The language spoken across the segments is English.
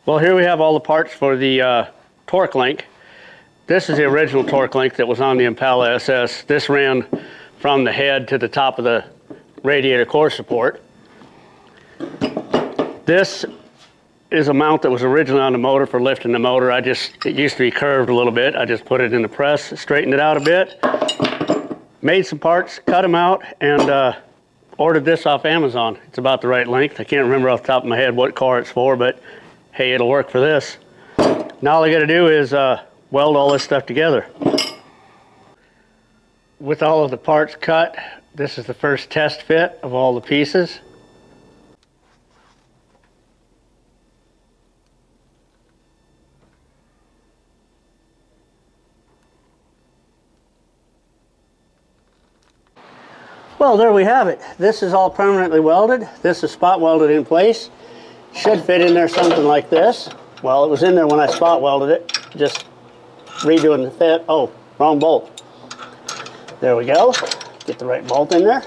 Well, here we have all the parts for the torque link. This is the original torque link that was on the Impala SS. This ran from the head to the top of the radiator core support. This is a mount that was originally on the motor for lifting the motor. It used to be curved a little bit. I just put it in the press, straightened it out a bit, made some parts, cut them out, and ordered this off Amazon. It's about the right length. I can't remember off the top of my head what car it's for, but hey, it'll work for this. Now all I gotta do is weld all this stuff together. With all of the parts cut, this is the first test fit of all the pieces. Well, there we have it. This is all permanently welded. This is spot welded in place. Should fit in there something like this. Well, it was in there when I spot welded it. Just redoing the fit. Oh, wrong bolt. There we go. Get the right bolt in there.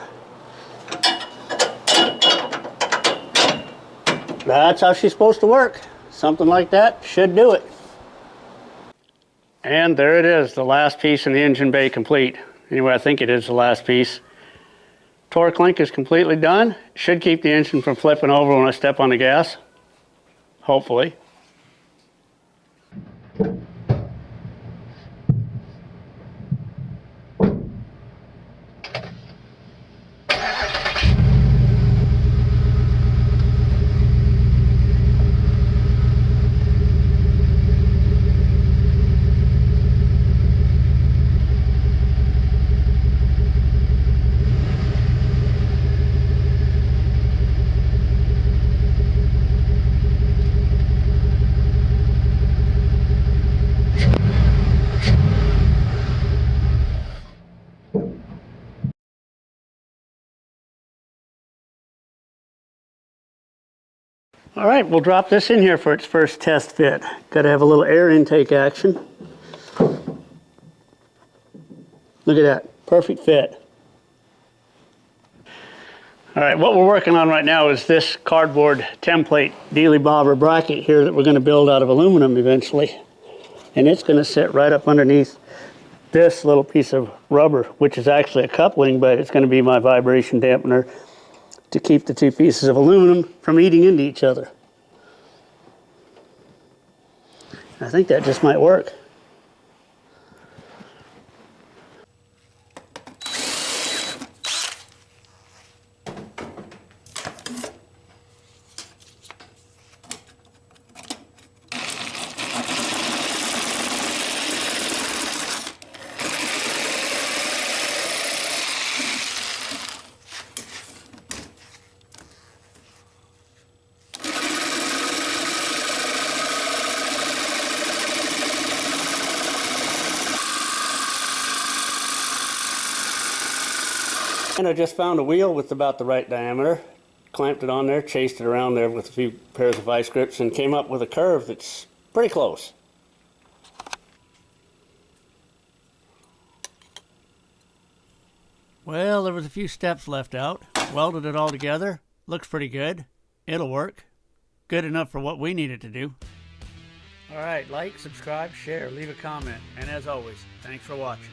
That's how she's supposed to work. Something like that should do it. And there it is, the last piece in the engine bay complete. Anyway, I think it is the last piece. Torque link is completely done. Should keep the engine from flipping over when I step on the gas. Hopefully. All right, we'll drop this in here for its first test fit. Got to have a little air intake action. Look at that, perfect fit. All right, what we're working on right now is this cardboard template dealy bobber bracket here that we're going to build out of aluminum eventually. And it's going to sit right up underneath this little piece of rubber, which is actually a coupling, but it's going to be my vibration dampener to keep the two pieces of aluminum from eating into each other. I think that just might work. And I just found a wheel with about the right diameter, clamped it on there, chased it around there with a few pairs of vice grips, and came up with a curve that's pretty close. Well, there was a few steps left out. Welded it all together. Looks pretty good. It'll work. Good enough for what we need it to do. All right, like, subscribe, share, leave a comment, and as always, thanks for watching.